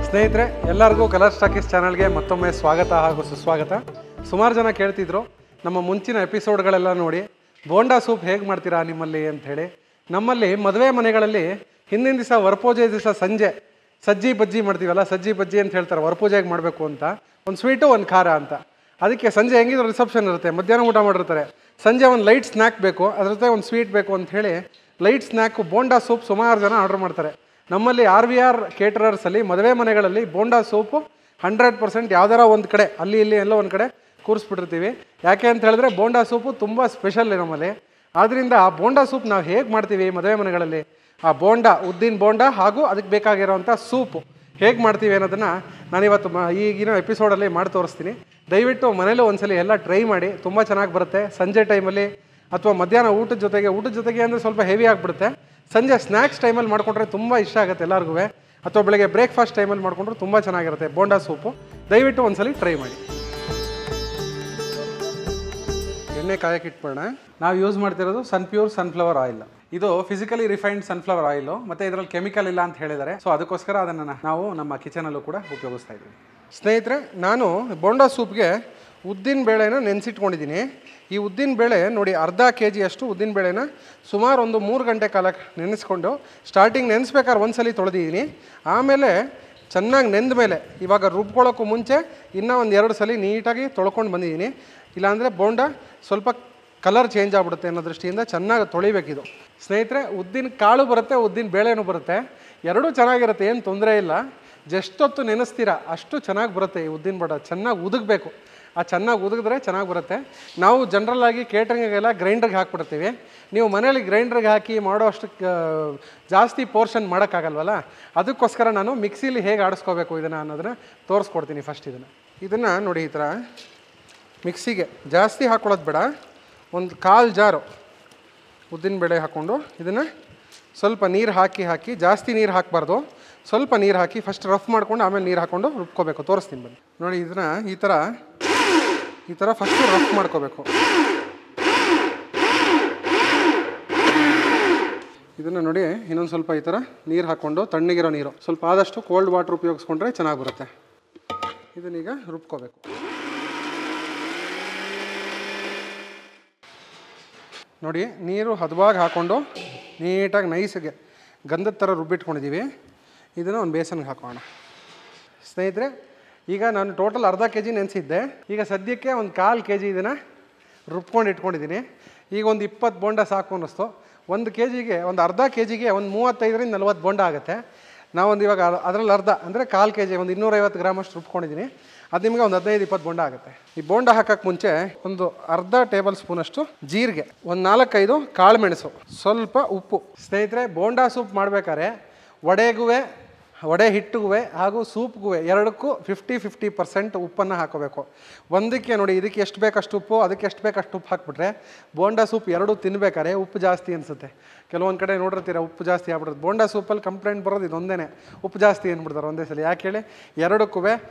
ಸ್ನೇಹಿತರೆ, ಎಲ್ಲರಿಗೂ ಕಲರ್ ಸ್ಟಾಕೀಸ್ ಚಾನಲ್ಗೆ ಮತ್ತೊಮ್ಮೆ ಸ್ವಾಗತ ಹಾಗೂ ಸುಸ್ವಾಗತ. ಸುಮಾರು ಜನ ಕೇಳ್ತಿದ್ರು ನಮ್ಮ ಮುಂಚಿನ ಎಪಿಸೋಡ್ಗಳೆಲ್ಲ ನೋಡಿ ಬೋಂಡಾ ಸೂಪ್ ಹೇಗೆ ಮಾಡ್ತೀರಾ ನಿಮ್ಮಲ್ಲಿ ಅಂತ ಹೇಳಿ. ನಮ್ಮಲ್ಲಿ ಮದುವೆ ಮನೆಗಳಲ್ಲಿ ಹಿಂದಿನ ದಿವಸ ವರಪೂಜೆ ದಿವಸ ಸಂಜೆ ಸಜ್ಜಿ ಬಜ್ಜಿ ಮಾಡ್ತೀವಲ್ಲ, ಸಜ್ಜಿ ಬಜ್ಜಿ ಅಂತ ಹೇಳ್ತಾರೆ ವರಪೂಜೆಗೆ ಮಾಡಬೇಕು ಅಂತ. ಒಂದು ಸ್ವೀಟು ಒಂದು ಖಾರ ಅಂತ. ಅದಕ್ಕೆ ಸಂಜೆ ಹೆಂಗಿದ್ರು ರಿಸೆಪ್ಷನ್ ಇರುತ್ತೆ, ಮಧ್ಯಾಹ್ನ ಊಟ ಮಾಡಿರ್ತಾರೆ, ಸಂಜೆ ಒಂದು ಲೈಟ್ ಸ್ನ್ಯಾಕ್ ಬೇಕು, ಅದ್ರ ಜೊತೆ ಒಂದು ಸ್ವೀಟ್ ಬೇಕು ಅಂತ ಹೇಳಿ ಲೈಟ್ ಸ್ನ್ಯಾಕು ಬೋಂಡಾ ಸೂಪ್ ಸುಮಾರು ಜನ ಆರ್ಡರ್ ಮಾಡ್ತಾರೆ. ನಮ್ಮಲ್ಲಿ RVR ಕೇಟರರ್ಸಲ್ಲಿ ಮದುವೆ ಮನೆಗಳಲ್ಲಿ ಬೋಂಡಾ ಸೂಪು 100% ಯಾವ್ದಾರ ಒಂದು ಕಡೆ ಅಲ್ಲಿ ಇಲ್ಲಿ ಎಲ್ಲ ಒಂದು ಕಡೆ ಕೂರಿಸ್ಬಿಟ್ಟಿರ್ತೀವಿ. ಯಾಕೆ ಅಂತ ಹೇಳಿದ್ರೆ ಬೋಂಡಾ ಸೂಪು ತುಂಬ ಸ್ಪೆಷಲ್ ನಮ್ಮಲ್ಲಿ. ಆದ್ದರಿಂದ ಆ ಬೋಂಡಾ ಸೂಪ್ ನಾವು ಹೇಗೆ ಮಾಡ್ತೀವಿ ಮದುವೆ ಮನೆಗಳಲ್ಲಿ, ಆ ಬೋಂಡಾ ಉದ್ದಿನ ಬೋಂಡಾ ಹಾಗೂ ಅದಕ್ಕೆ ಬೇಕಾಗಿರೋವಂಥ ಸೂಪು ಹೇಗೆ ಮಾಡ್ತೀವಿ ಅನ್ನೋದನ್ನು ನಾನಿವತ್ತು ಈಗಿನ ಎಪಿಸೋಡಲ್ಲಿ ಮಾಡಿ ತೋರಿಸ್ತೀನಿ. ದಯವಿಟ್ಟು ಮನೇಲೂ ಒಂದ್ಸಲಿ ಎಲ್ಲ ಟ್ರೈ ಮಾಡಿ, ತುಂಬ ಚೆನ್ನಾಗಿ ಬರುತ್ತೆ. ಸಂಜೆ ಟೈಮಲ್ಲಿ ಅಥವಾ ಮಧ್ಯಾಹ್ನ ಊಟದ ಜೊತೆಗೆ ಅಂದರೆ ಸ್ವಲ್ಪ ಹೆವಿ ಆಗಿಬಿಡುತ್ತೆ. ಸಂಜೆ ಸ್ನ್ಯಾಕ್ಸ್ ಟೈಮಲ್ಲಿ ಮಾಡಿಕೊಂಡ್ರೆ ತುಂಬ ಇಷ್ಟ ಆಗುತ್ತೆ ಎಲ್ಲರಿಗೂ, ಅಥವಾ ಬೆಳಗ್ಗೆ ಬ್ರೇಕ್ಫಾಸ್ಟ್ ಟೈಮಲ್ಲಿ ಮಾಡಿಕೊಂಡ್ರೆ ತುಂಬ ಚೆನ್ನಾಗಿರುತ್ತೆ ಬೋಂಡಾ ಸೂಪು. ದಯವಿಟ್ಟು ಒಂದ್ಸಲಿ ಟ್ರೈ ಮಾಡಿ. ಎಣ್ಣೆ ಕಾಯಕ್ಕೆ ಇಟ್ಬಿಡೋಣ. ನಾವು ಯೂಸ್ ಮಾಡ್ತಿರೋದು ಪ್ಯೂರ್ ಸನ್ಫ್ಲವರ್ ಆಯಿಲ್. ಇದು ಫಿಸಿಕಲಿ ರಿಫೈನ್ಡ್ ಸನ್ಫ್ಲವರ್ ಆಯಿಲು, ಮತ್ತು ಇದರಲ್ಲಿ ಕೆಮಿಕಲ್ ಇಲ್ಲ ಅಂತ ಹೇಳಿದ್ದಾರೆ. ಸೊ ಅದಕ್ಕೋಸ್ಕರ ಅದನ್ನು ನಾವು ನಮ್ಮ ಕಿಚನಲ್ಲೂ ಕೂಡ ಉಪಯೋಗಿಸ್ತಾ ಇದ್ದೀವಿ. ಸ್ನೇಹಿತರೆ, ನಾನು ಬೋಂಡಾ ಸೂಪ್ಗೆ ಉದ್ದಿನ ಬೇಳೆನ ನೆನೆಸಿಟ್ಕೊಂಡಿದ್ದೀನಿ. ಈ ಉದ್ದಿನ ಬೇಳೆ ನೋಡಿ, ಅರ್ಧ kg ಅಷ್ಟು ಉದ್ದಿನ ಬೇಳೆನ ಸುಮಾರು ಒಂದು 3 ಗಂಟೆ ಕಾಲ ನೆನೆಸ್ಕೊಂಡು, ಸ್ಟಾರ್ಟಿಂಗ್ ನೆನೆಸ್ಬೇಕಾದ್ರೆ ಒಂದ್ಸಲಿ ತೊಳೆದಿದ್ದೀನಿ. ಆಮೇಲೆ ಚೆನ್ನಾಗಿ ನೆಂದ ಮೇಲೆ ಇವಾಗ ರುಬ್ಕೊಳ್ಳೋಕ್ಕೂ ಮುಂಚೆ ಇನ್ನೂ ಒಂದು 2 ಸಲ ನೀಟಾಗಿ ತೊಳ್ಕೊಂಡು ಬಂದಿದ್ದೀನಿ. ಇಲ್ಲಾಂದರೆ ಬೋಂಡಾ ಸ್ವಲ್ಪ ಕಲರ್ ಚೇಂಜ್ ಆಗ್ಬಿಡುತ್ತೆ ಅನ್ನೋ ದೃಷ್ಟಿಯಿಂದ ಚೆನ್ನಾಗಿ ತೊಳಿಬೇಕಿದು. ಸ್ನೇಹಿತರೆ, ಉದ್ದಿನ ಕಾಳು ಬರುತ್ತೆ, ಉದ್ದಿನ ಬೇಳೆನೂ ಬರುತ್ತೆ, ಎರಡೂ ಚೆನ್ನಾಗಿರುತ್ತೆ, ಏನು ತೊಂದರೆ ಇಲ್ಲ. ಜಷ್ಟೊತ್ತು ನೆನೆಸ್ತೀರಾ ಅಷ್ಟು ಚೆನ್ನಾಗಿ ಬರುತ್ತೆ ಈ ಉದ್ದಿನ ಬೋಂಡ. ಚೆನ್ನಾಗಿ ಉದುಗಬೇಕು, ಆ ಚೆನ್ನಾಗಿ ಉದುಗಿದ್ರೆ ಚೆನ್ನಾಗಿ ಬರುತ್ತೆ. ನಾವು ಜನರಲ್ಲಾಗಿ ಕೇಟ್ರಿಂಗಿಗೆಲ್ಲ ಗ್ರೈಂಡ್ರಿಗೆ ಹಾಕ್ಬಿಡ್ತೀವಿ. ನೀವು ಮನೇಲಿ ಗ್ರೈಂಡ್ರಿಗೆ ಹಾಕಿ ಮಾಡೋ ಅಷ್ಟು ಜಾಸ್ತಿ ಪೋರ್ಷನ್ ಮಾಡೋಕ್ಕಾಗಲ್ವಲ್ಲ, ಅದಕ್ಕೋಸ್ಕರ ನಾನು ಮಿಕ್ಸಿಲಿ ಹೇಗೆ ಆಡಿಸ್ಕೋಬೇಕು ಇದನ್ನು ಅನ್ನೋದನ್ನು ತೋರಿಸ್ಕೊಡ್ತೀನಿ. ಫಸ್ಟ್ ಇದನ್ನು ನೋಡಿ, ಈ ಥರ ಮಿಕ್ಸಿಗೆ ಜಾಸ್ತಿ ಹಾಕ್ಕೊಳ್ಳೋದು ಬೇಡ, ಒಂದು 1/4 ಜಾರು ಉದ್ದಿನಬೇಳೆ ಹಾಕ್ಕೊಂಡು ಇದನ್ನು ಸ್ವಲ್ಪ ನೀರು ಹಾಕಿ ಜಾಸ್ತಿ ನೀರು ಹಾಕಬಾರ್ದು, ಸ್ವಲ್ಪ ನೀರು ಹಾಕಿ ಫಸ್ಟ್ ರಫ್ ಮಾಡ್ಕೊಂಡು ಆಮೇಲೆ ನೀರು ಹಾಕ್ಕೊಂಡು ರುಬ್ಕೋಬೇಕು. ತೋರಿಸ್ತೀನಿ ಬನ್ನಿ. ನೋಡಿ, ಇದನ್ನು ಈ ಥರ ಫಸ್ಟು ರಫ್ ಮಾಡ್ಕೋಬೇಕು. ಇದನ್ನು ನೋಡಿ, ಇನ್ನೊಂದು ಸ್ವಲ್ಪ ಈ ಥರ ನೀರು ಹಾಕ್ಕೊಂಡು, ತಣ್ಣಗಿರೋ ನೀರು, ಸ್ವಲ್ಪ ಆದಷ್ಟು ಕೋಲ್ಡ್ ವಾಟ್ರ್ ಉಪಯೋಗಿಸ್ಕೊಂಡ್ರೆ ಚೆನ್ನಾಗಿ ಬರುತ್ತೆ. ಇದನ್ನೀಗ ರುಬ್ಕೋಬೇಕು. ನೋಡಿ, ನೀರು ಹದವಾಗಿ ಹಾಕ್ಕೊಂಡು ನೀಟಾಗಿ ನೈಸಿಗೆ ಗಂಧದ ಥರ ರುಬ್ಬಿಟ್ಕೊಂಡಿದ್ದೀವಿ. ಇದನ್ನು ಒಂದು ಬೇಸನ್ಗೆ ಹಾಕೋಣ. ಸ್ನೇಹಿತರೆ, ಈಗ ನಾನು ಟೋಟಲ್ ಅರ್ಧ kg ನೆನೆಸಿದ್ದೆ. ಈಗ ಸದ್ಯಕ್ಕೆ ಒಂದು 1/4 kg ಇದನ್ನು ರುಬ್ಕೊಂಡು ಇಟ್ಕೊಂಡಿದ್ದೀನಿ. ಈಗ ಒಂದು 20 ಬೋಂಡ ಸಾಕು ಅನ್ನಿಸ್ತು. ಒಂದು ಅರ್ಧ kgಗೆ ಒಂದು 35ರಿಂದ 40 ಬೋಂಡ ಆಗುತ್ತೆ. ನಾವೊಂದು ಇವಾಗ ಅದರಲ್ಲಿ ಅರ್ಧ ಅಂದರೆ 1/4 kg ಒಂದು 250 ಗ್ರಾಮ್ ಅಷ್ಟು ರುಬ್ಕೊಂಡಿದ್ದೀನಿ. ಅದು ನಿಮಗೆ ಒಂದು 15-20 ಬೋಂಡ ಆಗುತ್ತೆ. ಈ ಬೋಂಡ ಹಾಕೋಕ್ಕೆ ಮುಂಚೆ ಒಂದು ಅರ್ಧ ಟೇಬಲ್ ಸ್ಪೂನಷ್ಟು ಜೀರಿಗೆ, ಒಂದು 4-5 ಕಾಳು ಮೆಣಸು, ಸ್ವಲ್ಪ ಉಪ್ಪು. ಸ್ನೇಹಿತರೆ, ಬೋಂಡಾ ಸೂಪ್ ಮಾಡಬೇಕಾದ್ರೆ ವಡೆ ಹಿಟ್ಟಿಗೂ ಹಾಗೂ ಸೂಪ್ಗೂ ಎರಡಕ್ಕೂ 50-50% ಉಪ್ಪನ್ನು ಹಾಕೋಬೇಕು. ಒಂದಕ್ಕೆ ನೋಡಿ, ಇದಕ್ಕೆ ಎಷ್ಟು ಬೇಕಷ್ಟು ಉಪ್ಪು, ಅದಕ್ಕೆ ಎಷ್ಟು ಬೇಕಷ್ಟು ಉಪ್ಪು ಹಾಕ್ಬಿಟ್ರೆ ಬೋಂಡಾ ಸೂಪ್ ಎರಡೂ ತಿನ್ನಬೇಕಾದ್ರೆ ಉಪ್ಪು ಜಾಸ್ತಿ ಅನಿಸುತ್ತೆ. ಕೆಲವೊಂದು ಕಡೆ ನೋಡಿರ್ತೀರ ಉಪ್ಪು ಜಾಸ್ತಿ ಆಗ್ಬಿಡುತ್ತೆ. ಬೋಂಡಾ ಸೂಪಲ್ಲಿ ಕಂಪ್ಲೇಂಟ್ ಬರೋದು ಇದೊಂದೇ, ಉಪ್ಪು ಜಾಸ್ತಿ ಅಂದ್ಬಿಡ್ತಾರೆ ಒಂದೇ ಸಲ. ಯಾಕೆ ಹೇಳಿ, ಎರಡಕ್ಕೂ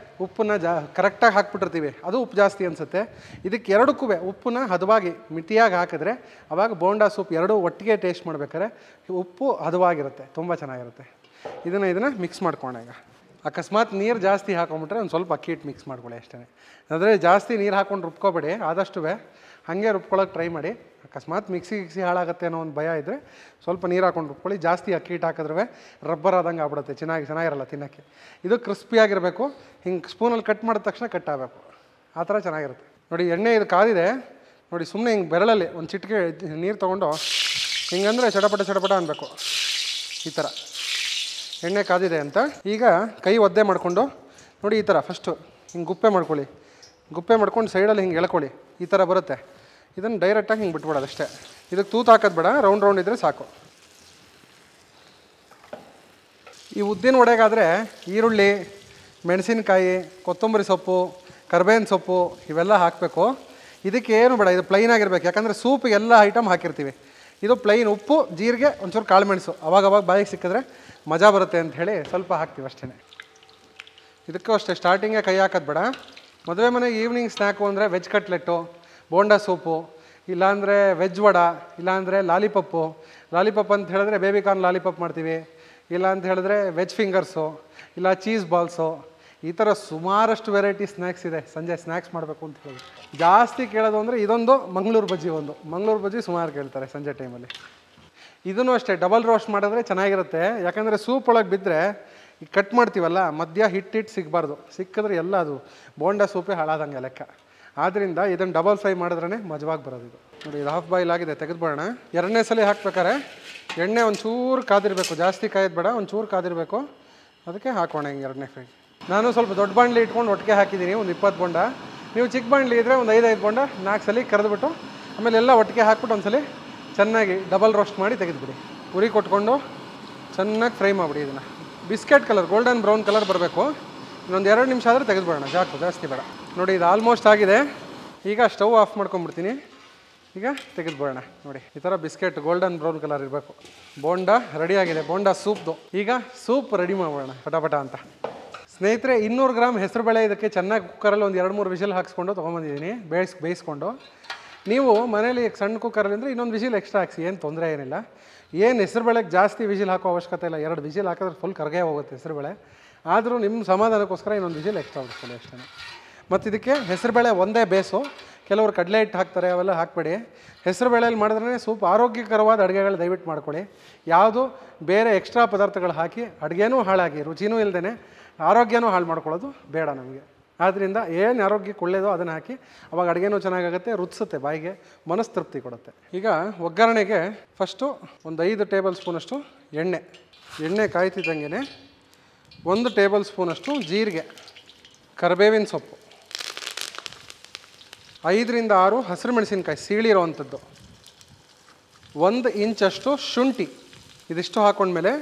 ಉಪ್ಪನ್ನ ಕರೆಕ್ಟಾಗಿ ಹಾಕ್ಬಿಟ್ಟಿರ್ತೀವಿ, ಅದು ಉಪ್ಪು ಜಾಸ್ತಿ ಅನಿಸುತ್ತೆ. ಇದಕ್ಕೆ ಎರಡಕ್ಕೂ ಉಪ್ಪನ್ನ ಹದವಾಗಿ ಮಿತಿಯಾಗಿ ಹಾಕಿದ್ರೆ ಅವಾಗ ಬೋಂಡಾ ಸೂಪ್ ಎರಡೂ ಒಟ್ಟಿಗೆ ಟೇಸ್ಟ್ ಮಾಡ್ಬೇಕಾದ್ರೆ ಉಪ್ಪು ಹದವಾಗಿರುತ್ತೆ, ತುಂಬ ಚೆನ್ನಾಗಿರುತ್ತೆ. ಇದನ್ನು ಮಿಕ್ಸ್ ಮಾಡ್ಕೊಂಡೆ. ಈಗ ಅಕಸ್ಮಾತ್ ನೀರು ಜಾಸ್ತಿ ಹಾಕೊಂಬಿಟ್ರೆ ಒಂದು ಸ್ವಲ್ಪ ಅಕ್ಕಿ ಹಿಟ್ಟು ಮಿಕ್ಸ್ ಮಾಡ್ಕೊಳ್ಳಿ ಅಷ್ಟೇ. ಅಂದರೆ ಜಾಸ್ತಿ ನೀರು ಹಾಕ್ಕೊಂಡು ರುಬ್ಕೋಬೇಡಿ, ಆದಷ್ಟು ಹಾಗೆ ರುಬ್ಕೊಳ್ಳೋಕೆ ಟ್ರೈ ಮಾಡಿ. ಅಕಸ್ಮಾತ್ ಮಿಕ್ಸಿ ಹಾಳಾಗುತ್ತೆ ಅನ್ನೋ ಒಂದು ಭಯ ಇದ್ದರೆ ಸ್ವಲ್ಪ ನೀರು ಹಾಕ್ಕೊಂಡು ರುಬ್ಕೊಳ್ಳಿ. ಜಾಸ್ತಿ ಅಕ್ಕಿ ಹಿಟ್ಟು ಹಾಕಿದ್ರೆ ರಬ್ಬರ್ ಆದಂಗೆ ಆಗ್ಬಿಡುತ್ತೆ, ಚೆನ್ನಾಗಿರಲ್ಲ ತಿನ್ನೋಕ್ಕೆ. ಇದು ಕ್ರಿಸ್ಪಿಯಾಗಿರಬೇಕು, ಹಿಂಗೆ ಸ್ಪೂನಲ್ಲಿ ಕಟ್ ಮಾಡಿದ ತಕ್ಷಣ ಕಟ್ ಆಗಬೇಕು, ಆ ಥರ ಚೆನ್ನಾಗಿರುತ್ತೆ. ನೋಡಿ, ಎಣ್ಣೆ ಇದು ಕಾದಿದೆ ನೋಡಿ. ಸುಮ್ಮನೆ ಹಿಂಗೆ ಬೆರಳಲ್ಲಿ ಒಂದು ಚಿಟಿಕೆ ನೀರು ತೊಗೊಂಡು ಹಿಂಗಂದರೆ ಚಟಪಟ ಅನ್ನಬೇಕು. ಈ ಥರ ಎಣ್ಣೆ ಕಾದಿದೆ ಅಂತ. ಈಗ ಕೈ ಒದ್ದೆ ಮಾಡಿಕೊಂಡು ನೋಡಿ, ಈ ಥರ ಫಸ್ಟು ಹಿಂಗೆ ಗುಪ್ಪೆ ಮಾಡ್ಕೊಂಡು ಸೈಡಲ್ಲಿ ಹಿಂಗೆ ಎಳ್ಕೊಳ್ಳಿ. ಈ ಥರ ಬರುತ್ತೆ. ಇದನ್ನು ಡೈರೆಕ್ಟಾಗಿ ಹಿಂಗೆ ಬಿಟ್ಬಿಡೋದು ಅಷ್ಟೇ. ಇದಕ್ಕೆ ತೂತು ಹಾಕೋದು ಬೇಡ, ರೌಂಡ್ ಇದ್ದರೆ ಸಾಕು. ಈ ಉದ್ದಿನ ವಡೆಗಾದರೆ ಈರುಳ್ಳಿ, ಮೆಣಸಿನಕಾಯಿ, ಕೊತ್ತಂಬರಿ ಸೊಪ್ಪು, ಕರ್ಬೇವಿನ ಸೊಪ್ಪು ಇವೆಲ್ಲ ಹಾಕಬೇಕು. ಇದಕ್ಕೆ ಏನು ಬೇಡ, ಇದು ಪ್ಲೈನ್ ಆಗಿರ್ಬೇಕು. ಯಾಕಂದರೆ ಸೂಪಿಗೆ ಎಲ್ಲ ಐಟಮ್ ಹಾಕಿರ್ತೀವಿ. ಇದು ಪ್ಲೈನ್ ಉಪ್ಪು, ಜೀರಿಗೆ, ಒಂಚೂರು ಕಾಳು ಮೆಣಸು, ಅವಾಗ ಬಾಯಿಗೆ ಸಿಕ್ಕಿದ್ರೆ ಮಜಾ ಬರುತ್ತೆ ಅಂತ ಹೇಳಿ ಸ್ವಲ್ಪ ಹಾಕ್ತೀವಿ ಅಷ್ಟೇ. ಇದಕ್ಕೂ ಅಷ್ಟೇ, ಸ್ಟಾರ್ಟಿಂಗೇ ಕೈ ಹಾಕೋದು ಬೇಡ. ಮದುವೆ ಮನೆಗೆ ಈವ್ನಿಂಗ್ ಸ್ನ್ಯಾಕು ಅಂದರೆ ವೆಜ್ ಕಟ್ಲೆಟ್ಟು, ಬೋಂಡಾ ಸೂಪು ಇಲ್ಲಾಂದರೆ ವೆಜ್ ವಡ, ಇಲ್ಲಾಂದರೆ ಲಾಲಿಪಪ್ಪು. ಲಾಲಿಪಪ್ ಅಂತ ಹೇಳಿದ್ರೆ ಬೇಬಿ ಕಾರ್ನ್ ಲಾಲಿಪಪ್ ಮಾಡ್ತೀವಿ, ಇಲ್ಲ ಅಂತ ಹೇಳಿದ್ರೆ ವೆಜ್ ಫಿಂಗರ್ಸು, ಇಲ್ಲ ಚೀಸ್ ಬಾಲ್ಸು. ಈ ಥರ ಸುಮಾರಷ್ಟು ವೆರೈಟಿ ಸ್ನ್ಯಾಕ್ಸ್ ಇದೆ. ಸಂಜೆ ಸ್ನ್ಯಾಕ್ಸ್ ಮಾಡಬೇಕು ಅಂತ ಹೇಳಿ ಜಾಸ್ತಿ ಕೇಳೋದು ಅಂದರೆ ಇದೊಂದು ಮಂಗಳೂರು ಬಜ್ಜಿ. ಮಂಗಳೂರು ಬಜ್ಜಿ ಸುಮಾರು ಕೇಳ್ತಾರೆ ಸಂಜೆ ಟೈಮಲ್ಲಿ. ಇದನ್ನು ಅಷ್ಟೇ ಡಬಲ್ ರೋಸ್ಟ್ ಮಾಡಿದ್ರೆ ಚೆನ್ನಾಗಿರುತ್ತೆ. ಯಾಕಂದರೆ ಸೂಪ್ ಒಳಗೆ ಬಿದ್ದರೆ ಈಗ ಕಟ್ ಮಾಡ್ತೀವಲ್ಲ, ಮಧ್ಯ ಹಿಟ್ಟು ಸಿಗಬಾರ್ದು. ಸಿಕ್ಕಿದ್ರೆ ಎಲ್ಲ ಅದು ಬೋಂಡ ಸೂಪೇ ಹಾಳಾದಂಗೆ ಲೆಕ್ಕ. ಆದ್ದರಿಂದ ಇದನ್ನು ಡಬಲ್ ಫ್ರೈ ಮಾಡಿದ್ರೇ ಮಜವಾಗಿ ಬರೋದು. ಇದು ನೋಡಿ, ಇದು ಹಾಫ್ ಬಾಯ್ಲ್ ಆಗಿದೆ, ತೆಗೆದುಬಿಡೋಣ. ಎರಡನೇ ಸಲ ಹಾಕ್ಬೇಕಾರೆ ಎಣ್ಣೆ ಒಂಚೂರು ಕಾದಿರಬೇಕು, ಜಾಸ್ತಿ ಕಾಯೋದು ಬೇಡ, ಒಂಚೂರು ಕಾದಿರಬೇಕು. ಅದಕ್ಕೆ ಹಾಕೋಣ ಹಿಂಗೆ ಎರಡನೇ ಫ್ರೈ. ನಾನು ಸ್ವಲ್ಪ ದೊಡ್ಡ ಬಾಣಲಿ ಇಟ್ಕೊಂಡು ಒಟ್ಟಿಗೆ ಹಾಕಿದ್ದೀನಿ, ಒಂದು 20 ಬೋಂಡ. ನೀವು ಚಿಕ್ಕ ಬಾಣಲಿ ಇದ್ದರೆ ಒಂದು 5 ಬೋಂಡ 4 ಸಲ ಕರೆದುಬಿಟ್ಟು ಆಮೇಲೆ ಎಲ್ಲ ಒಟ್ಟಿಗೆ ಹಾಕ್ಬಿಟ್ಟು ಒಂದ್ಸಲಿ ಚೆನ್ನಾಗಿ ಡಬಲ್ ರೋಸ್ಟ್ ಮಾಡಿ ತೆಗೆದುಬಿಡಿ. ಉರಿ ಕೊಟ್ಕೊಂಡು ಚೆನ್ನಾಗಿ ಫ್ರೈ ಮಾಡಿಬಿಡಿ. ಇದನ್ನು biscuit colour, golden brown colour ಬರಬೇಕು. ಇನ್ನೊಂದು 2 ನಿಮಿಷ ಆದರೆ ತೆಗೆದುಬಿಡೋಣ, ಜಾಸ್ತಿ ಬೇಡ. ನೋಡಿ, ಇದು ಆಲ್ಮೋಸ್ಟ್ ಆಗಿದೆ. ಈಗ ಸ್ಟವ್ ಆಫ್ ಮಾಡ್ಕೊಂಬಿಡ್ತೀನಿ. ಈಗ ತೆಗೆದುಬಿಡೋಣ. ನೋಡಿ, ಈ ಥರ ಬಿಸ್ಕೆಟ್ ಗೋಲ್ಡನ್ ಬ್ರೌನ್ ಕಲರ್ ಇರಬೇಕು. ಬೋಂಡ ರೆಡಿಯಾಗಿದೆ, ಬೋಂಡ ಸೂಪ್ದು. ಈಗ ಸೂಪ್ ರೆಡಿ ಮಾಡೋಣ ಪಟ ಅಂತ. ಸ್ನೇಹಿತರೆ, 200 ಗ್ರಾಮ್ ಹೆಸರುಬೇಳೆ ಇದಕ್ಕೆ ಚೆನ್ನಾಗಿ ಕುಕ್ಕರಲ್ಲಿ ಒಂದು 2-3 ವಿಷಲ್ ಹಾಕ್ಸ್ಕೊಂಡು ತೊಗೊಂಬಂದಿದ್ದೀನಿ, ಬೇಯಿಸ್ಕೊಂಡು. ನೀವು ಮನೇಲಿ ಸಣ್ಣ ಕುಕ್ಕರಲ್ಲಿ ಅಂದರೆ ಇನ್ನೊಂದು ವಿಷಲ್ ಎಕ್ಸ್ಟ್ರಾ ಹಾಕ್ಸಿ, ಏನು ತೊಂದರೆ ಏನಿಲ್ಲ. ಏನು ಹೆಸರುಬೇಳೆಗೆ ಜಾಸ್ತಿ ವಿಷಲ್ ಹಾಕೋ ಅವಶ್ಯಕತೆ ಇಲ್ಲ. 2 ವಿಷಲ್ ಹಾಕಿದ್ರೆ ಫುಲ್ ಕರಗೇ ಹೋಗುತ್ತೆ ಹೆಸರುಬೇಳೆ. ಆದರೂ ನಿಮ್ಮ ಸಮಾಧಾನಕ್ಕೋಸ್ಕರ ಇನ್ನೊಂದು ವಿಷಲ್ ಎಕ್ಸ್ಟ್ರಾ ಹೊಡ್ಕೊಳ್ಳಿ ಅಷ್ಟೇ. ಮತ್ತು ಇದಕ್ಕೆ ಹೆಸರುಬೇಳೆ ಒಂದೇ ಬೇಸು. ಕೆಲವರು ಕಡಲೆ ಹಿಟ್ಟು ಹಾಕ್ತಾರೆ, ಅವೆಲ್ಲ ಹಾಕಬೇಡಿ. ಹೆಸರುಬೇಳೆಯಲ್ಲಿ ಮಾಡಿದ್ರೆ ಸೂಪ್ ಆರೋಗ್ಯಕರವಾದ ಅಡುಗೆಗಳು ದಯವಿಟ್ಟು ಮಾಡ್ಕೊಳ್ಳಿ. ಯಾವುದು ಬೇರೆ ಎಕ್ಸ್ಟ್ರಾ ಪದಾರ್ಥಗಳು ಹಾಕಿ ಅಡುಗೆನೂ ಹಾಳಾಗಿ ರುಚಿನೂ ಇಲ್ಲದೇ ಆರೋಗ್ಯನೂ ಹಾಳು ಮಾಡ್ಕೊಳ್ಳೋದು ಬೇಡ ನಮಗೆ. ಆದ್ದರಿಂದ ಏನು ಆರೋಗ್ಯಕ್ಕೆ ಒಳ್ಳೆಯದೋ ಅದನ್ನು ಹಾಕಿ, ಅವಾಗ ಅಡುಗೆನೂ ಚೆನ್ನಾಗಾಗುತ್ತೆ, ರುಚಿಸುತ್ತೆ, ಬಾಯಿಗೆ ಮನಸ್ತೃಪ್ತಿ ಕೊಡುತ್ತೆ. ಈಗ ಒಗ್ಗರಣೆಗೆ ಫಸ್ಟು ಒಂದು 5 ಟೇಬಲ್ ಸ್ಪೂನಷ್ಟು ಎಣ್ಣೆ ಕಾಯ್ತಿದ್ದಂಗೆ 1 ಟೇಬಲ್ ಸ್ಪೂನಷ್ಟು ಜೀರಿಗೆ, ಕರಿಬೇವಿನ ಸೊಪ್ಪು, 5ರಿಂದ 6 ಹಸಿರು ಮೆಣಸಿನ್ಕಾಯಿ ಸೀಳಿರೋವಂಥದ್ದು, 1 ಇಂಚಷ್ಟು ಶುಂಠಿ. ಇದಿಷ್ಟು ಹಾಕೊಂಡ್ಮೇಲೆ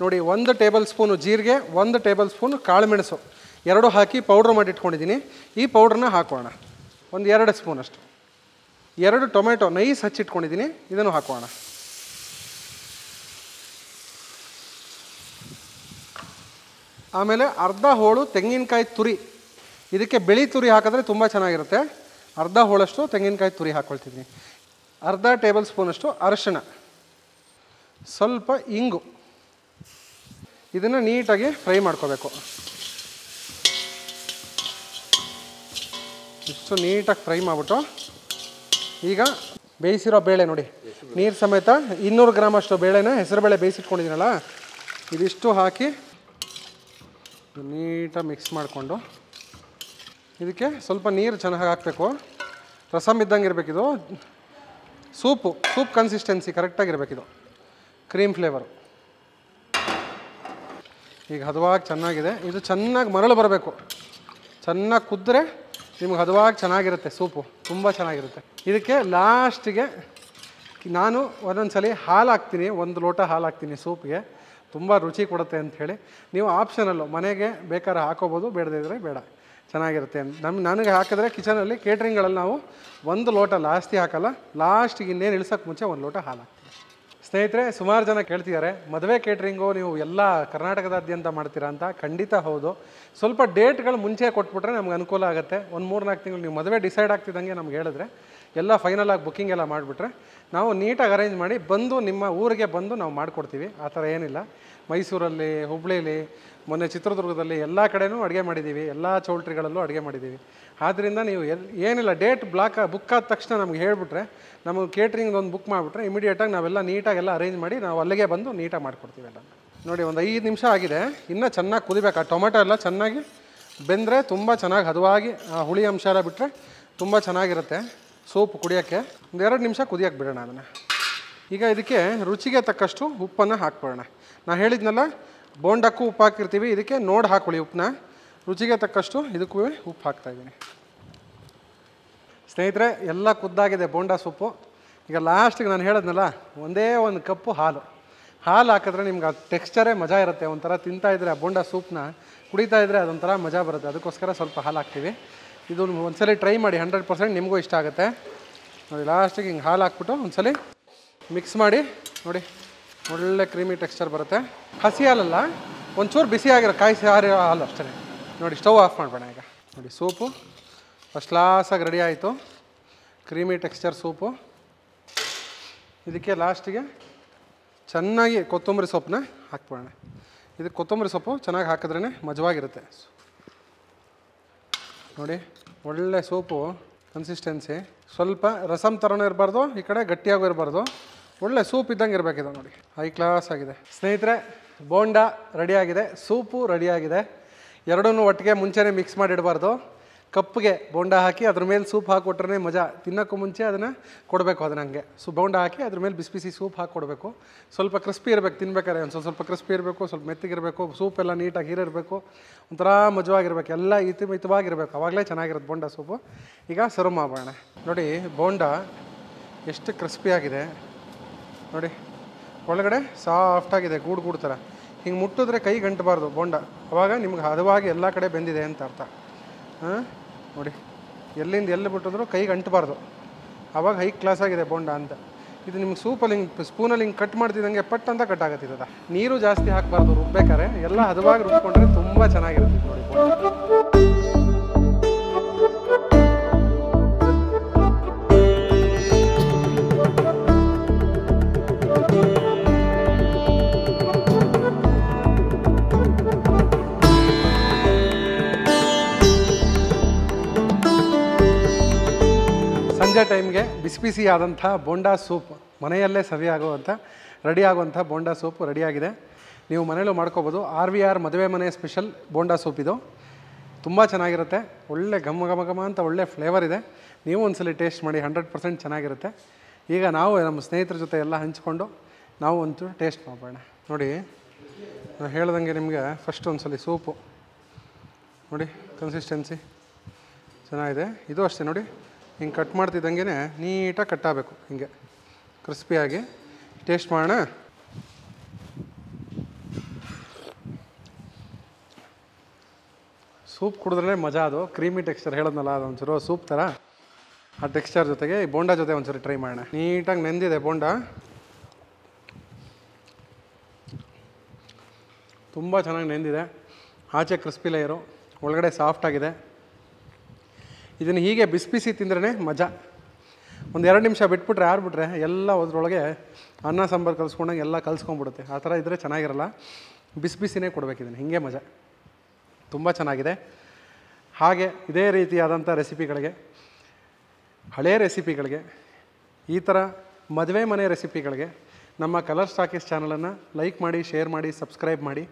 ನೋಡಿ, 1 ಟೇಬಲ್ ಸ್ಪೂನು ಜೀರಿಗೆ, 1 ಟೇಬಲ್ ಸ್ಪೂನು ಕಾಳುಮೆಣಸು, 2 ಹಾಕಿ ಪೌಡ್ರ್ ಮಾಡಿ ಇಟ್ಕೊಂಡಿದ್ದೀನಿ. ಈ ಪೌಡ್ರನ್ನ ಹಾಕೋಣ. ಒಂದು 2 ಸ್ಪೂನಷ್ಟು. 2 ಟೊಮೆಟೊ ನೈಸ್ ಹಚ್ಚಿಟ್ಕೊಂಡಿದ್ದೀನಿ, ಇದನ್ನು ಹಾಕೋಣ. ಆಮೇಲೆ ಅರ್ಧ ಹೋಳು ತೆಂಗಿನಕಾಯಿ ತುರಿ. ಇದಕ್ಕೆ ಬಿಳಿ ತುರಿ ಹಾಕಿದ್ರೆ ತುಂಬ ಚೆನ್ನಾಗಿರುತ್ತೆ. ಅರ್ಧ ಹೋಳಷ್ಟು ತೆಂಗಿನಕಾಯಿ ತುರಿ ಹಾಕ್ಕೊಳ್ತಿದ್ದೀನಿ. ಅರ್ಧ ಟೇಬಲ್ ಸ್ಪೂನಷ್ಟು ಅರಿಶಿಣ, ಸ್ವಲ್ಪ ಇಂಗು. ಇದನ್ನು ನೀಟಾಗಿ ಫ್ರೈ ಮಾಡ್ಕೋಬೇಕು. ಇಷ್ಟು ನೀಟಾಗಿ ಫ್ರೈ ಮಾಡಿಬಿಟ್ಟು ಈಗ ಬೇಯಿಸಿರೋ ಬೇಳೆ ನೋಡಿ, ನೀರು ಸಮೇತ 200 ಗ್ರಾಮ್ ಅಷ್ಟು ಬೇಳೆನ ಹೆಸರುಬೇಳೆ ಬೇಯಿಸಿಟ್ಕೊಂಡಿದ್ದೀನಲ್ಲ, ಇದಿಷ್ಟು ಹಾಕಿ ನೀಟಾಗಿ ಮಿಕ್ಸ್ ಮಾಡಿಕೊಂಡು ಇದಕ್ಕೆ ಸ್ವಲ್ಪ ನೀರು ಚೆನ್ನಾಗಿ ಹಾಕಬೇಕು. ರಸಮ್ ಇದ್ದಂಗೆ ಇರಬೇಕಿದು. ಸೂಪ್ ಕನ್ಸಿಸ್ಟೆನ್ಸಿ ಕರೆಕ್ಟಾಗಿರಬೇಕಿದು, ಕ್ರೀಮ್ ಫ್ಲೇವರು. ಈಗ ಹದವಾಗಿ ಚೆನ್ನಾಗಿದೆ. ಇದು ಚೆನ್ನಾಗಿ ಮರಳು ಬರಬೇಕು. ಚೆನ್ನಾಗಿ ಕುದ್ದರೆ ನಿಮ್ಗೆ ಹದವಾಗಿ ಚೆನ್ನಾಗಿರುತ್ತೆ ಸೂಪು, ತುಂಬ ಚೆನ್ನಾಗಿರುತ್ತೆ. ಇದಕ್ಕೆ ಲಾಸ್ಟಿಗೆ ನಾನು ಒಂದೊಂದು ಸಲ ಹಾಲು ಹಾಕ್ತೀನಿ, 1 ಲೋಟ ಹಾಲು ಹಾಕ್ತೀನಿ ಸೂಪ್ಗೆ, ತುಂಬ ರುಚಿ ಕೊಡುತ್ತೆ ಅಂಥೇಳಿ. ನೀವು ಆಪ್ಷನಲ್ಲು ಮನೆಗೆ ಬೇಕಾದ್ರೆ ಹಾಕೋಬೋದು, ಬೇಡದಿದ್ದರೆ ಬೇಡ, ಚೆನ್ನಾಗಿರುತ್ತೆ. ನನಗೆ ಹಾಕಿದ್ರೆ ಕಿಚನಲ್ಲಿ ಕೇಟ್ರಿಂಗ್ಗಳಲ್ಲಿ ನಾವು 1 ಲೋಟ ಜಾಸ್ತಿ ಹಾಕಲ್ಲ, ಲಾಸ್ಟಿಗೆ ಇನ್ನೇನು ಇಳಿಸೋಕ್ಕೆ ಮುಂಚೆ 1 ಲೋಟ ಹಾಲು ಹಾಕ್ತೀನಿ. ಸ್ನೇಹಿತರೆ, ಸುಮಾರು ಜನ ಕೇಳ್ತಿದ್ದಾರೆ, ಮದುವೆ ಕೇಟ್ರಿಂಗು ನೀವು ಎಲ್ಲ ಕರ್ನಾಟಕದಾದ್ಯಂತ ಮಾಡ್ತೀರಾ ಅಂತ. ಖಂಡಿತ ಹೌದು. ಸ್ವಲ್ಪ ಡೇಟ್ಗಳು ಮುಂಚೆ ಕೊಟ್ಬಿಟ್ರೆ ನಮ್ಗೆ ಅನುಕೂಲ ಆಗುತ್ತೆ. ಒಂದು 3-4 ತಿಂಗಳು ನೀವು ಮದುವೆ ಡಿಸೈಡ್ ಆಗ್ತಿದ್ದಂಗೆ ನಮ್ಗೆ ಹೇಳಿದ್ರೆ ಎಲ್ಲ ಫೈನಲ್ ಆಗಿ ಬುಕ್ಕಿಂಗ್ ಎಲ್ಲ ಮಾಡಿಬಿಟ್ರೆ ನಾವು ನೀಟಾಗಿ ಅರೇಂಜ್ ಮಾಡಿ ಬಂದು ನಿಮ್ಮ ಊರಿಗೆ ಬಂದು ನಾವು ಮಾಡಿಕೊಡ್ತೀವಿ. ಆ ಥರ ಏನಿಲ್ಲ. ಮೈಸೂರಲ್ಲಿ, ಹುಬ್ಳೀಲಿ, ಮೊನ್ನೆ ಚಿತ್ರದುರ್ಗದಲ್ಲಿ ಎಲ್ಲ ಕಡೆನೂ ಅಡುಗೆ ಮಾಡಿದ್ದೀವಿ, ಎಲ್ಲ ಚೌಲ್ಟ್ರಿಗಳಲ್ಲೂ ಅಡುಗೆ ಮಾಡಿದ್ದೀವಿ. ಆದ್ದರಿಂದ ನೀವು ಏನಿಲ್ಲ, ಡೇಟ್ ಬುಕ್ ಆದ ತಕ್ಷಣ ನಮ್ಗೆ ಹೇಳಿಬಿಟ್ರೆ, ನಮಗೆ ಕೇಟ್ರಿಂಗ್ ಒಂದು ಬುಕ್ ಮಾಡಿಬಿಟ್ರೆ ಇಮಿಡಿಯೇಟಾಗಿ ನಾವೆಲ್ಲ ನೀಟಾಗೆಲ್ಲ ಅರೇಂಜ್ ಮಾಡಿ ನಾವು ಅಲ್ಲಿಗೆ ಬಂದು ನೀಟಾಗಿ ಮಾಡಿಕೊಡ್ತೀವಿ ಎಲ್ಲ. ನೋಡಿ, ಒಂದು 5 ನಿಮಿಷ ಆಗಿದೆ. ಇನ್ನೂ ಚೆನ್ನಾಗಿ ಕುದಿಬೇಕು. ಆ ಟೊಮೆಟೊ ಎಲ್ಲ ಚೆನ್ನಾಗಿ ಬೆಂದರೆ ತುಂಬ ಚೆನ್ನಾಗಿ ಹದವಾಗಿ ಆ ಹುಳಿ ಅಂಶ ಎಲ್ಲ ಬಿಟ್ಟರೆ ತುಂಬ ಚೆನ್ನಾಗಿರುತ್ತೆ ಸೂಪ್ ಕುಡಿಯೋಕ್ಕೆ. ಒಂದು 2 ನಿಮಿಷ ಕುದಿಯೋಕ್ಕೆ ಬಿಡೋಣ ಅದನ್ನು. ಈಗ ಇದಕ್ಕೆ ರುಚಿಗೆ ತಕ್ಕಷ್ಟು ಉಪ್ಪನ್ನು ಹಾಕ್ಬಿಡೋಣ. ನಾನು ಹೇಳಿದ್ನಲ್ಲ, ಬೋಂಡಕ್ಕೂ ಉಪ್ಪು ಹಾಕಿರ್ತೀವಿ, ಇದಕ್ಕೆ ನೋಡಿ ಹಾಕ್ಕೊಳ್ಳಿ ಉಪ್ಪನ್ನ. ರುಚಿಗೆ ತಕ್ಕಷ್ಟು ಇದಕ್ಕೂ ಉಪ್ಪು ಹಾಕ್ತಾಯಿದ್ದೀನಿ. ಸ್ನೇಹಿತರೆ, ಎಲ್ಲ ಕುದ್ದಾಗಿದೆ ಬೋಂಡ ಸೊಪ್ಪು. ಈಗ ಲಾಸ್ಟಿಗೆ ನಾನು ಹೇಳಿದ್ನಲ್ಲ, ಒಂದೇ 1 ಕಪ್ಪು ಹಾಲು ಹಾಕಿದ್ರೆ ನಿಮ್ಗೆ ಆ ಟೆಕ್ಸ್ಚರೇ ಮಜಾ ಇರುತ್ತೆ. ಒಂಥರ ತಿಂತಾಯಿದ್ರೆ ಆ ಬೋಂಡ ಸೂಪ್ನ ಕುಡಿತಾಯಿದ್ರೆ ಅದೊಂಥರ ಮಜಾ ಬರುತ್ತೆ. ಅದಕ್ಕೋಸ್ಕರ ಸ್ವಲ್ಪ ಹಾಲು ಹಾಕ್ತೀವಿ. ಇದು ಒಂದ್ಸಲ ಟ್ರೈ ಮಾಡಿ, 100% ನಿಮಗೂ ಇಷ್ಟ ಆಗುತ್ತೆ. ನೋಡಿ, ಲಾಸ್ಟಿಗೆ ಹಿಂಗೆ ಹಾಲು ಹಾಕ್ಬಿಟ್ಟು ಒಂದ್ಸಲ ಮಿಕ್ಸ್ ಮಾಡಿ ನೋಡಿ, ಒಳ್ಳೆ ಕ್ರೀಮಿ ಟೆಕ್ಸ್ಚರ್ ಬರುತ್ತೆ. ಹಸಿ ಹಾಲಲ್ಲ, ಒಂಚೂರು ಬಿಸಿ ಆಗಿರೋ ಕಾಯಿಸಿ ಆರಿರೋ ಹಾಲು ಅಷ್ಟೇ. ನೋಡಿ, ಸ್ಟವ್ ಆಫ್ ಮಾಡಬೇಡ. ಈಗ ನೋಡಿ, ಸೂಪು ಫಸ್ಟ್ ಕ್ಲಾಸಾಗಿ ರೆಡಿ ಆಯಿತು. ಕ್ರೀಮಿ ಟೆಕ್ಸ್ಚರ್ ಸೂಪು ಇದಕ್ಕೆ ಲಾಸ್ಟಿಗೆ ಚೆನ್ನಾಗಿ ಕೊತ್ತಂಬರಿ ಸೊಪ್ಪನ್ನ ಹಾಕ್ಬೋಣ. ಇದಕ್ಕೆ ಕೊತ್ತಂಬರಿ ಸೊಪ್ಪು ಚೆನ್ನಾಗಿ ಹಾಕಿದ್ರೇ ಮಜವಾಗಿರುತ್ತೆ. ನೋಡಿ ಒಳ್ಳೆ ಸೂಪು ಕನ್ಸಿಸ್ಟೆನ್ಸಿ, ಸ್ವಲ್ಪ ರಸಮ್ ಥರನೂ ಇರಬಾರ್ದು, ಈ ಕಡೆ ಗಟ್ಟಿಯಾಗೂ ಇರಬಾರ್ದು, ಒಳ್ಳೆ ಸೂಪ್ ಇದ್ದಂಗೆ ಇರಬೇಕಿದೆ. ನೋಡಿ ಹೈ ಕ್ಲಾಸ್ ಆಗಿದೆ ಸ್ನೇಹಿತರೆ. ಬೋಂಡ ರೆಡಿಯಾಗಿದೆ, ಸೂಪು ರೆಡಿಯಾಗಿದೆ. ಎರಡನ್ನೂ ಒಟ್ಟಿಗೆ ಮುಂಚೆನೇ ಮಿಕ್ಸ್ ಮಾಡಿಡಬಾರ್ದು. ಕಪ್ಪಿಗೆ ಬೋಂಡ ಹಾಕಿ ಅದ್ರ ಮೇಲೆ ಸೂಪ್ ಹಾಕಿಕೊಟ್ರೆ ಮಜಾ. ತಿನ್ನೋಕ್ಕೂ ಮುಂಚೆ ಅದನ್ನು ಕೊಡಬೇಕು, ಅದನ್ನ ಹಂಗೆ ಬೋಂಡ ಹಾಕಿ ಅದ್ರ ಮೇಲೆ ಬಿಸಿ ಬಿಸಿ ಸೂಪ್ ಹಾಕಿ ಕೊಡಬೇಕು. ಸ್ವಲ್ಪ ಕ್ರಿಸ್ಪಿ ಇರಬೇಕು ತಿನ್ಬೇಕಾದ್ರೆ, ಒಂದು ಸ್ವಲ್ಪ ಕ್ರಿಸ್ಪಿ ಇರಬೇಕು, ಸ್ವಲ್ಪ ಮೆತ್ತಗಿರಬೇಕು, ಸೂಪ್ ಎಲ್ಲ ನೀಟಾಗಿ ಹೀರಿರಬೇಕು, ಒಂಥರ ಮಜವಾಗಿರ್ಬೇಕು, ಎಲ್ಲ ಮಿತವಾಗಿರಬೇಕು, ಆವಾಗಲೇ ಚೆನ್ನಾಗಿರುತ್ತೆ ಬೋಂಡ ಸೂಪು. ಈಗ ಸರ್ವ್ ಮಾಡೋಣ. ನೋಡಿ ಬೋಂಡ ಎಷ್ಟು ಕ್ರಿಸ್ಪಿಯಾಗಿದೆ ನೋಡಿ, ಒಳಗಡೆ ಸಾಫ್ಟಾಗಿದೆ, ಗೂಡು ಥರ. ಹಿಂಗೆ ಮುಟ್ಟಿದ್ರೆ ಕೈ ಗಂಟಬಾರ್ದು ಬೋಂಡ, ಅವಾಗ ನಿಮ್ಗೆ ಹದವಾಗಿ ಎಲ್ಲ ಕಡೆ ಬೆಂದಿದೆ ಅಂತ ಅರ್ಥ. ನೋಡಿ ಎಲ್ಲಿಂದ ಎಲ್ಲಿ ಬಿಟ್ಟಿದ್ರು ಕೈಗೆ ಅಂಟಬಾರ್ದು, ಆವಾಗ ಹೈ ಕ್ಲಾಸ್ ಆಗಿದೆ ಬೋಂಡ ಅಂತ. ಇದು ನಿಮ್ಗೆ ಸೂಪಲ್ಲಿ ಹಿಂಗೆ ಸ್ಪೂನಲ್ಲಿ ಹಿಂಗೆ ಕಟ್ ಮಾಡ್ತಿದ್ದಂಗೆ ಪಟ್ ಅಂತ ಕಟ್ ಆಗತ್ತಿದ. ನೀರು ಜಾಸ್ತಿ ಹಾಕಬಾರ್ದು ರುಬ್ಬೇಕಾರೆ, ಎಲ್ಲ ಹದವಾಗಿ ರುಬ್ಕೊಂಡ್ರೆ ತುಂಬ ಚೆನ್ನಾಗಿರುತ್ತೆ ನೋಡಿ ಬೋಂಡ. ಸಂಜೆ ಟೈಮ್ಗೆ ಬಿಸಿ ಬಿಸಿ ಆದಂಥ ಬೋಂಡಾ ಸೂಪ್ ಮನೆಯಲ್ಲೇ ಸವಿಯಾಗುವಂಥ ರೆಡಿ ಆಗುವಂಥ ಬೋಂಡಾ ಸೂಪ್ ರೆಡಿಯಾಗಿದೆ. ನೀವು ಮನೇಲೂ ಮಾಡ್ಕೋಬೋದು. RVR ಮದುವೆ ಮನೆ ಸ್ಪೆಷಲ್ ಬೋಂಡಾ ಸೂಪ್ ಇದು. ತುಂಬ ಚೆನ್ನಾಗಿರುತ್ತೆ, ಒಳ್ಳೆ ಘಮ ಅಂತ ಒಳ್ಳೆ ಫ್ಲೇವರ್ ಇದೆ. ನೀವು ಒಂದ್ಸಲ ಟೇಸ್ಟ್ ಮಾಡಿ, 100% ಚೆನ್ನಾಗಿರುತ್ತೆ. ಈಗ ನಾವು ನಮ್ಮ ಸ್ನೇಹಿತರ ಜೊತೆ ಎಲ್ಲ ಹಂಚ್ಕೊಂಡು ನಾವು ಒಂದು ಟೇಸ್ಟ್ ಮಾಡೋಣ. ನೋಡಿ ನಾನು ಹೇಳ್ದಂಗೆ ನಿಮಗೆ ಫಸ್ಟ್ ಒಂದ್ಸಲ ಸೂಪು ನೋಡಿ, ಕನ್ಸಿಸ್ಟೆನ್ಸಿ ಚೆನ್ನಾಗಿದೆ. ಇದು ಅಷ್ಟೇ ನೋಡಿ, ಹಿಂಗೆ ಕಟ್ ಮಾಡ್ತಿದ್ದಂಗೆ ನೀಟಾಗಿ ಕಟ್ಟಾಗಬೇಕು, ಹಿಂಗೆ ಕ್ರಿಸ್ಪಿಯಾಗಿ. ಟೇಸ್ಟ್ ಮಾಡೋಣ. ಸೂಪ್ ಕುಡಿದ್ರೆ ಮಜಾ, ಅದು ಕ್ರೀಮಿ ಟೆಕ್ಸ್ಚರ್ ಹೇಳಿದ್ನಲ್ಲ, ಅದು ಒಂಚೂರು ಸೂಪ್ ಥರ ಆ ಟೆಕ್ಸ್ಚರ್ ಜೊತೆಗೆ ಈ ಬೋಂಡಾ ಜೊತೆ ಒಂಚೂರು ಟ್ರೈ ಮಾಡೋಣ. ನೀಟಾಗಿ ನೆಂದಿದೆ ಬೋಂಡ, ತುಂಬ ಚೆನ್ನಾಗಿ ನೆಂದಿದೆ. ಆಚೆ ಕ್ರಿಸ್ಪಿ ಲೇಯರು, ಒಳಗಡೆ ಸಾಫ್ಟಾಗಿದೆ. ಇದನ್ನು ಹೀಗೆ ಬಿಸಿ ಬಿಸಿ ತಿಂದ್ರೇ ಮಜಾ. ಒಂದು 2 ನಿಮಿಷ ಬಿಟ್ಬಿಟ್ರೆ ಆರ್ಬಿಟ್ರೆ ಎಲ್ಲ ಅದ್ರೊಳಗೆ ಅನ್ನ ಸಾಂಬಾರು ಕಲಿಸ್ಕೊಂಡಂಗೆ ಎಲ್ಲ ಕಲಿಸ್ಕೊಂಡ್ಬಿಡುತ್ತೆ. ಆ ಥರ ಇದ್ದರೆ ಚೆನ್ನಾಗಿರಲ್ಲ, ಬಿಸಿ ಬಿಸಿನೇ ಕೊಡಬೇಕಿದ್ದೀನಿ, ಹೀಗೆ ಮಜಾ. ತುಂಬ ಚೆನ್ನಾಗಿದೆ. ಹಾಗೆ ಇದೇ ರೀತಿಯಾದಂಥ ರೆಸಿಪಿಗಳಿಗೆ, ಹಳೆಯ ರೆಸಿಪಿಗಳಿಗೆ, ಈ ಥರ ಮದುವೆ ಮನೆ ರೆಸಿಪಿಗಳಿಗೆ ನಮ್ಮ ಕಲರ್ ಸ್ಟಾಕೀಸ್ ಚಾನಲನ್ನು ಲೈಕ್ ಮಾಡಿ, ಶೇರ್ ಮಾಡಿ, ಸಬ್ಸ್ಕ್ರೈಬ್ ಮಾಡಿ.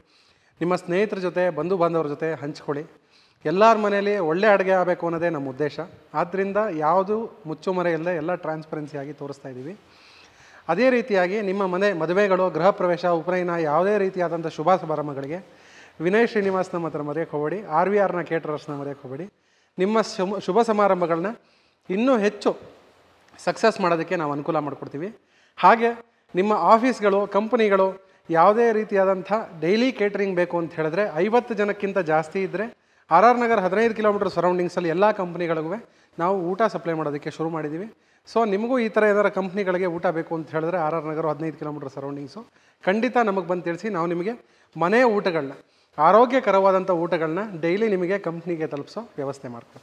ನಿಮ್ಮ ಸ್ನೇಹಿತರ ಜೊತೆ, ಬಂಧು ಬಾಂಧವರ ಜೊತೆ ಹಂಚ್ಕೊಳ್ಳಿ. ಎಲ್ಲರ ಮನೆಯಲ್ಲಿ ಒಳ್ಳೆ ಅಡುಗೆ ಆಗಬೇಕು ಅನ್ನೋದೇ ನಮ್ಮ ಉದ್ದೇಶ. ಆದ್ದರಿಂದ ಯಾವುದು ಮುಚ್ಚುಮರೆ ಇಲ್ಲದೆ ಎಲ್ಲ ಟ್ರಾನ್ಸ್ಪರೆನ್ಸಿಯಾಗಿ ತೋರಿಸ್ತಾ ಇದ್ದೀವಿ. ಅದೇ ರೀತಿಯಾಗಿ ನಿಮ್ಮ ಮನೆ ಮದುವೆಗಳು, ಗೃಹ ಪ್ರವೇಶ, ಉಪನಯನ, ಯಾವುದೇ ರೀತಿಯಾದಂಥ ಶುಭ ಸಮಾರಂಭಗಳಿಗೆ ವಿನಯ್ ಶ್ರೀನಿವಾಸ್ನ ಮಾತ್ರ ಮರೆಯೋಕ್ಕೆ ಹೋಗಬೇಡಿ. RVRನ ಕೇಟರರ್ಸ್ನ ಮರೆಯೋಕ್ಕೆ ಹೋಗಬೇಡಿ. ನಿಮ್ಮ ಶುಭ ಸಮಾರಂಭಗಳನ್ನ ಇನ್ನೂ ಹೆಚ್ಚು ಸಕ್ಸಸ್ ಮಾಡೋದಕ್ಕೆ ನಾವು ಅನುಕೂಲ ಮಾಡಿಕೊಡ್ತೀವಿ. ಹಾಗೆ ನಿಮ್ಮ ಆಫೀಸ್ಗಳು, ಕಂಪ್ನಿಗಳು ಯಾವುದೇ ರೀತಿಯಾದಂಥ ಡೈಲಿ ಕೇಟ್ರಿಂಗ್ ಬೇಕು ಅಂತ ಹೇಳಿದ್ರೆ 50 ಜನಕ್ಕಿಂತ ಜಾಸ್ತಿ ಇದ್ದರೆ RR ನಗರ್ 15 ಕಿಲೋಮೀಟರ್ ಸರೌಂಡಿಂಗ್ಸಲ್ಲಿ ಎಲ್ಲ ಕಂಪ್ನಿಗಳಿಗೂ ನಾವು ಊಟ ಸಪ್ಲೈ ಮಾಡೋದಕ್ಕೆ ಶುರು ಮಾಡಿದ್ದೀವಿ. ಸೊ ನಿಮಗೂ ಈ ಥರ ಏನಾರು ಕಂಪ್ನಿಗಳಿಗೆ ಊಟ ಬೇಕು ಅಂತ ಹೇಳಿದ್ರೆ RR ನಗರ 15 ಕಿಲೋಮೀಟರ್ ಸರೌಂಡಿಂಗ್ಸು ಖಂಡಿತ ನಮಗೆ ಬಂದು ತಿಳಿಸಿ. ನಾವು ನಿಮಗೆ ಮನೆ ಊಟಗಳನ್ನ, ಆರೋಗ್ಯಕರವಾದಂಥ ಊಟಗಳನ್ನ ಡೈಲಿ ನಿಮಗೆ ಕಂಪ್ನಿಗೆ ತಲುಪಿಸೋ ವ್ಯವಸ್ಥೆ ಮಾಡ್ತೀವಿ.